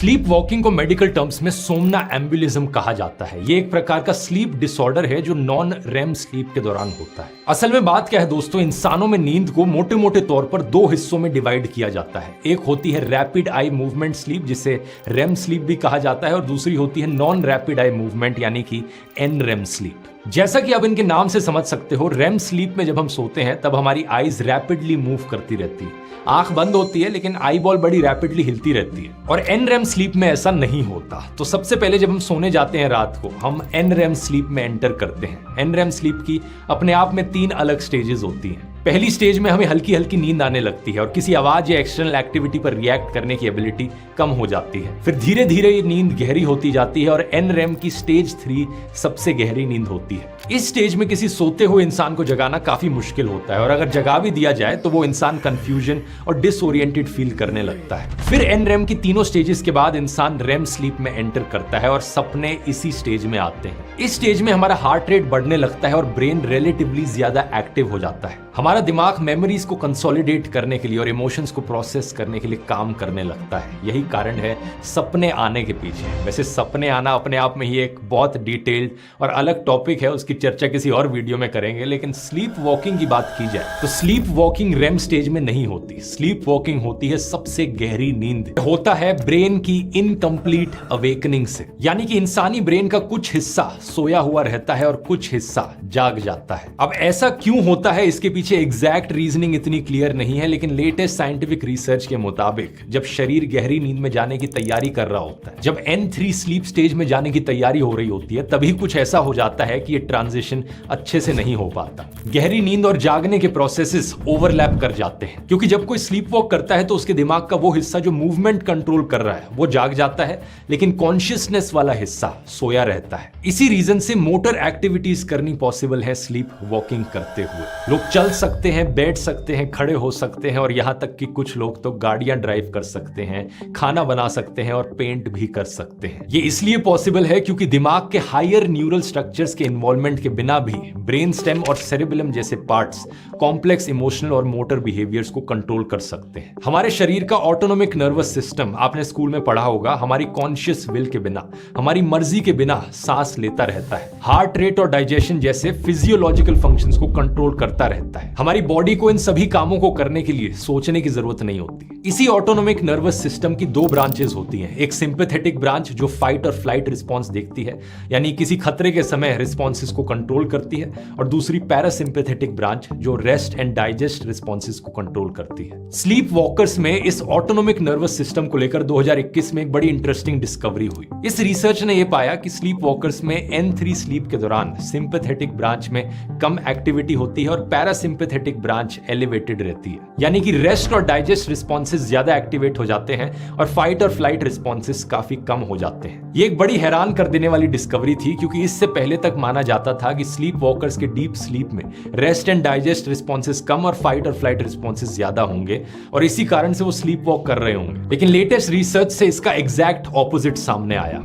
Sleep walking को medical terms में सोमना एम्बुलिज्म कहा जाता है। ये एक प्रकार का स्लीप डिसऑर्डर है जो नॉन रेम स्लीप के दौरान होता है। असल में बात क्या है दोस्तों, इंसानों में नींद को मोटे मोटे तौर पर दो हिस्सों में डिवाइड किया जाता है। एक होती है रैपिड आई मूवमेंट स्लीप, जिसे रेम स्लीप भी कहा जाता है, और दूसरी होती है नॉन रैपिड आई मूवमेंट यानी कि एन रेम स्लीप। जैसा कि आप इनके नाम से समझ सकते हो, रेम स्लीप में जब हम सोते हैं तब हमारी आईज रैपिडली मूव करती रहती है, आंख बंद होती है लेकिन आई बॉल बड़ी रैपिडली हिलती रहती है। और एन रेम स्लीप में ऐसा नहीं होता। तो सबसे पहले जब हम सोने जाते हैं रात को, हम एन रेम स्लीप में एंटर करते हैं। एन रेम स्लीप की अपने आप में 3 अलग स्टेजेस होती हैं। पहली स्टेज में हमें हल्की हल्की नींद आने लगती है और किसी आवाज या एक्सटर्नल एक्टिविटी पर रिएक्ट करने की एबिलिटी कम हो जाती है। फिर धीरे धीरे ये नींद गहरी होती जाती है और एन रेम की स्टेज 3 सबसे गहरी नींद होती है। इस स्टेज में किसी सोते हुए इंसान को जगाना काफी मुश्किल होता है और अगर जगा भी दिया जाए तो वो इंसान कंफ्यूजन और डिसओरिएंटेड फील करने लगता है। फिर एन रेम की तीनों स्टेजेस के बाद इंसान रेम स्लीप में एंटर करता है और सपने इसी स्टेज में आते हैं। इस स्टेज में हमारा हार्ट रेट बढ़ने लगता है और ब्रेन रिलेटिवली ज्यादा एक्टिव हो जाता है। हमारा दिमाग मेमोरीज को कंसोलिडेट करने के लिए और इमोशंस को प्रोसेस करने के लिए काम करने लगता है। यही कारण है सपने आने के पीछे। वैसे सपने आना अपने आप में ही एक बहुत डिटेल्ड और अलग टॉपिक है, उसकी चर्चा किसी और वीडियो में करेंगे। लेकिन स्लीप वॉकिंग की बात की जाए तो स्लीप वॉकिंग रेम स्टेज में नहीं होती। स्लीप वॉकिंग होती है सबसे गहरी नींद, होता है ब्रेन की इनकम्प्लीट अवेकनिंग से, यानी कि इंसानी ब्रेन का कुछ हिस्सा सोया हुआ रहता है और कुछ हिस्सा जाग जाता है। अब ऐसा क्यों होता है, इसके पीछे एग्जैक्ट रीजनिंग इतनी क्लियर नहीं है, लेकिन लेटेस्ट साइंटिफिक रिसर्च के मुताबिक जब शरीर गहरी नींद में जाने की तैयारी कर रहा होता है, जब N3 स्लीप स्टेज में जाने की तैयारी हो रही होती है, तभी कुछ ऐसा हो जाता है कि ये ट्रांजिशन अच्छे से नहीं हो पाता। गहरी नींद और जागने के प्रोसेसेस ओवरलैप कर जाते हैं, क्योंकि जब कोई स्लीप वॉक करता है तो उसके दिमाग का वो हिस्सा जो मूवमेंट कंट्रोल कर रहा है वो जाग जाता है, लेकिन कॉन्शियसनेस वाला हिस्सा सोया रहता है। इसी रीजन से मोटर एक्टिविटीज करनी पॉसिबल है स्लीप वॉकिंग करते हुए। लोग चल सकते हैं, बैठ सकते हैं, खड़े हो सकते हैं और यहां तक कि कुछ लोग तो गाड़ियां ड्राइव कर सकते हैं, खाना बना सकते हैं और पेंट भी कर सकते हैं। ये इसलिए पॉसिबल है क्योंकि दिमाग के हायर न्यूरल स्ट्रक्चर्स के इन्वॉल्वमेंट के बिना भी ब्रेन स्टेम और सेरेबेलम जैसे पार्ट्स कॉम्प्लेक्स इमोशनल और मोटर बिहेवियर्स को कंट्रोल कर सकते हैं। हमारे शरीर का ऑटोनोमिक नर्वस सिस्टम आपने स्कूल में पढ़ा होगा, हमारी कॉन्शियस विल के बिना, हमारी मर्जी के बिना सांस लेता रहता है। हार्ट रेट और डाइजेशन जैसे फिजियोलॉजिकल फंक्शंस को कंट्रोल करता रहता है। हमारी बॉडी को इन सभी कामों को करने के लिए सोचने की जरूरत नहीं होती। इसी ऑटोनोमिक नर्वस सिस्टम की 2 ब्रांचेस होती हैं। एक सिंपैथेटिक ब्रांच जो फाइट और फ्लाइट रिस्पॉन्स देखती है, यानी किसी खतरे के समय रिस्पॉन्सेस को कंट्रोल करती है, और दूसरी पैरासिम्पैथेटिक ब्रांच जो रेस्ट एंड डाइजेस्ट रिस्पॉन्सेस को कंट्रोल करती है। स्लीप वॉकर्स में इस ऑटोनोमिक नर्वस सिस्टम को लेकर 2021 में एक बड़ी इंटरेस्टिंग डिस्कवरी हुई। इस रिसर्च ने यह पाया कि स्लीप वॉकर्स में N3 स्लीप के दौरान सिंपैथेटिक ब्रांच में कम एक्टिविटी होती है और पैरासिम्पैथेटिक ब्रांच एलिवेटेड रहती है, यानी कि रेस्ट और डाइजेस्ट रिस्पॉन्सेस ज्यादा एक्टिवेट हो जाते हैं और फाइट और फ्लाइट रिस्पॉन्सेस काफी कम हो जाते हैं। ये एक बड़ी हैरान कर देने वाली डिस्कवरी थी, क्योंकि इससे पहले तक माना जाता था कि स्लीप वॉकर्स के डीप स्लीप में रेस्ट एंड डाइजेस्ट रिस्पॉन्सेस कम और फाइट और फ्लाइट रिस्पॉन्सेस ज्यादा होंगे और इसी कारण से वो स्लीप वॉक कर रहे होंगे। लेकिन लेटेस्ट रिसर्च से इसका एग्जैक्ट ऑपोजिट सामने आया।